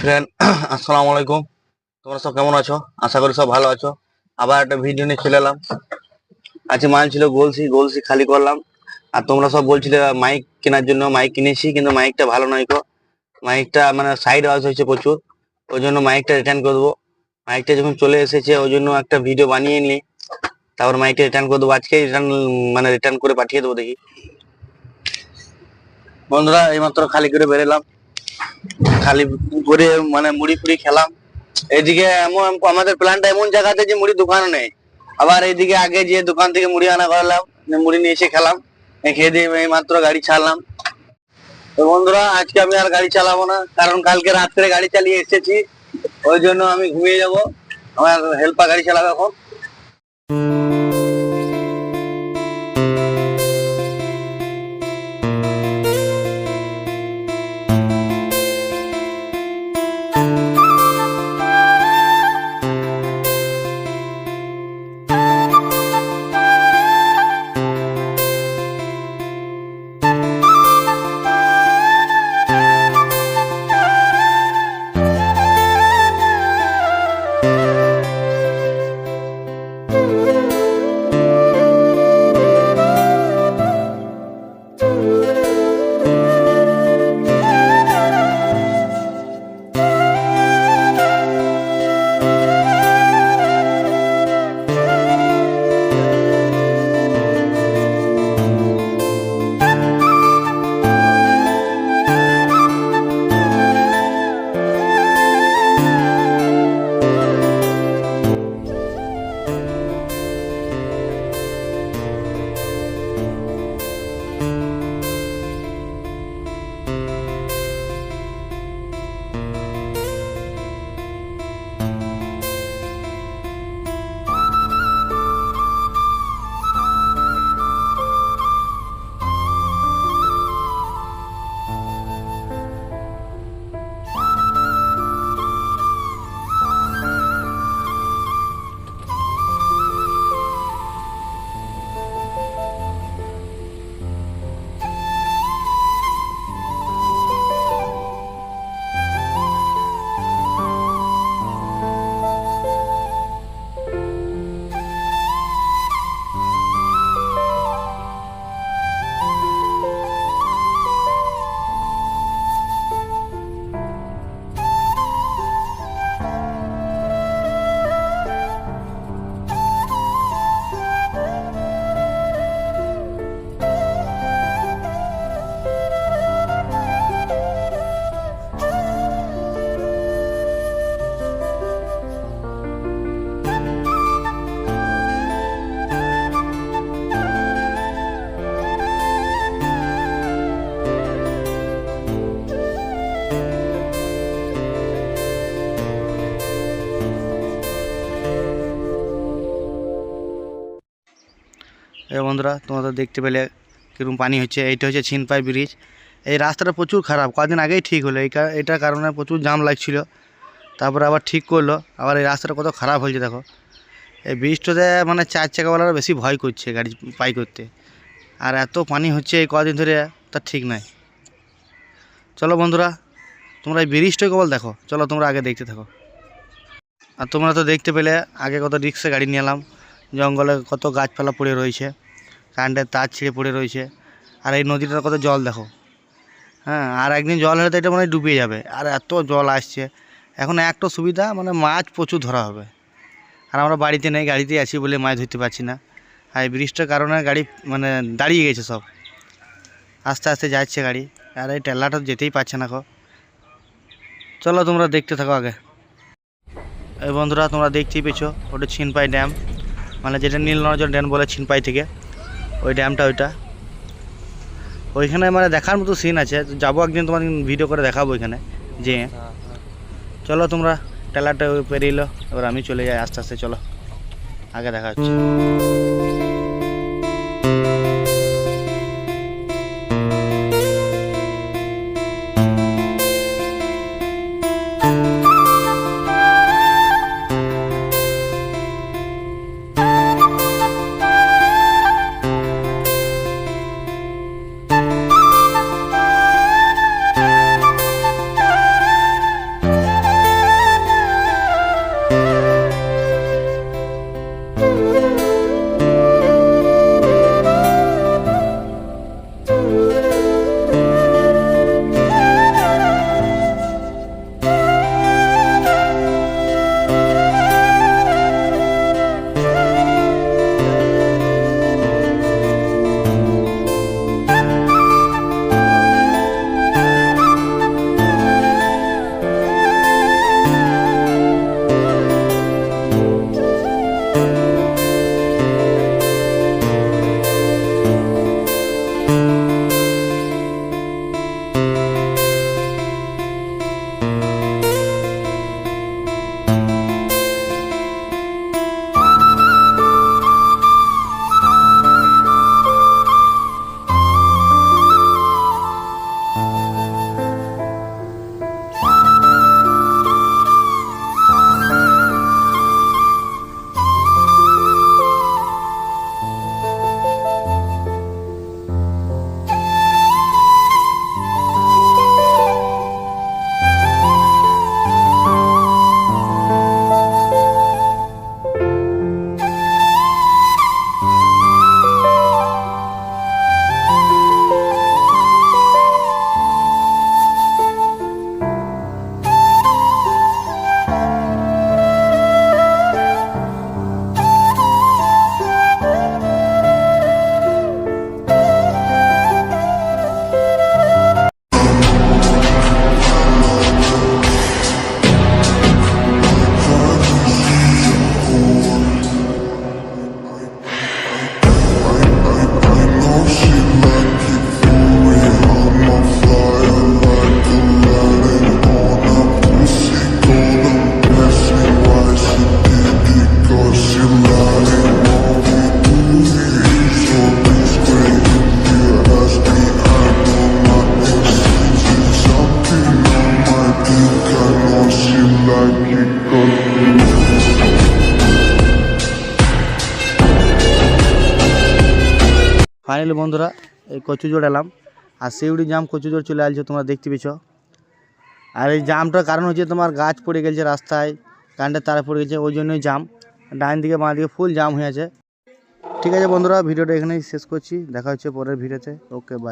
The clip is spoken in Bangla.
ফ্রেন্ড আসসালামু আলাইকুম। তোমরা সব কেমন আছো? আশা করি সব ভালো আছো। আবার একটা ভিডিও নিয়ে চলে এলাম। আজকে মাল ছিল গলসি গলসি খালি করলাম। আর তোমরা সব বলছিলে মাইক কেনার জন্য। মাইক কিনেছি কিন্তু মাইকটা ভালো নয় গো। মাইকটা মানে সাইড আওয়াজ হয়েছে প্রচুর। ওই জন্য মাইকটা রিটার্ন করে দেবো। মাইকটা যখন চলে এসেছে ওই জন্য একটা ভিডিও বানিয়ে নিই, তারপর মাইকটা রিটার্ন করে দেবো। আজকে রিটার্ন করে পাঠিয়ে দেবো। দেখি বন্ধুরা, এইমাত্র খালি করে বেরোলাম। খালি করে মানে মুড়ি ফুড়ি খেলাম। এদিকে এমন আমাদের প্ল্যানটা এমন জায়গাতে যে মুড়ি দোকানও নেই। আবার এইদিকে আগে যে দোকান থেকে মুড়ি আনা করলাম, মুড়ি নিয়ে এসে খেলাম। খেয়ে দিয়ে এই মাত্র গাড়ি ছাড়লাম। তো বন্ধুরা, আজকে আমি আর গাড়ি চালাবো না, কারণ কালকে রাত্রে গাড়ি চালিয়ে এসেছি। ওই জন্য আমি ঘুমিয়ে যাব। আমার হেল্পার গাড়ি চালাবে এখন। এই বন্ধুরা, তোমরা দেখতে পেলে কিরকম পানি হচ্ছে। এইটা হচ্ছে ছিনপাই ব্রিজ। এই রাস্তাটা প্রচুর খারাপ, কদিন আগেই ঠিক হলো। এটার কারণে প্রচুর জাম লাগছিল, তারপরে আবার ঠিক করলো। আবার এই রাস্তাটা কত খারাপ হয়েছে দেখো। এই ব্রিজটাতে মানে 4 চাকাওয়ালারা বেশি ভয় করছে গাড়ি পাই করতে। আর এত পানি হচ্ছে এই কদিন ধরে, তা ঠিক নাই। চলো বন্ধুরা, তোমরা এই ব্রিজটাই কেবল দেখো। চলো তোমরা আগে দেখতে থাকো। আর তোমরা তো দেখতে পেলে আগে কত রিক্সা গাড়ি নিয়ে এলাম। জঙ্গলে কত গাছপালা পড়ে রয়েছে, কারেন্টের তার ছিঁড়ে পড়ে রয়েছে। আর এই নদীটার কত জল দেখো। হ্যাঁ, আর একদিন জল হলে তো এটা মানে ডুবে যাবে। আর এত জল আসছে। এখন একটা সুবিধা, মানে মাছ প্রচুর ধরা হবে। আর আমরা বাড়িতে নেই, গাড়িতে আছি বলে মাছ ধরতে পারছি না। আর এই ব্রিজটার কারণে গাড়ি মানে দাঁড়িয়ে গেছে সব, আস্তে আস্তে যাচ্ছে গাড়ি। আর এই টেলাটা যেতেই পারছে না। চলো তোমরা দেখতে থাকো আগে। এই বন্ধুরা, তোমরা দেখতেই পেয়েছো, ওটা ছিনপাই ড্যাম, মানে যেটা নীলনর্জন ড্যাম বলে ছিনপাই থেকে। ওই ড্যামটা ওইখানে মানে দেখার মতো সিন আছে। যাবো একদিন, তোমার ভিডিও করে দেখাবো ওইখানে যে। চলো তোমরা, টেলারটা পেরিয়ে এলো, এবার আমি চলে যাই আস্তে আস্তে। চলো আগে দেখা হচ্ছে। ফাইনালি বন্ধুরা এই কচুজোড় এলাম আর সিউড়ি জাম কচুজোড় চলে আসছে, তোমরা দেখতে পেছ। আর এই জামটার কারণ হচ্ছে তোমার গাছ পড়ে গেছে রাস্তায়, কারেন্টের তারে পড়ে গেছে, ওই জন্যই জাম। ডান দিকে বাঁ দিকে ফুল জাম হয়ে আছে। ঠিক আছে বন্ধুরা, ভিডিওটা এখানেই শেষ করছি, দেখা হচ্ছে পরের ভিডিওতে। Okay bye.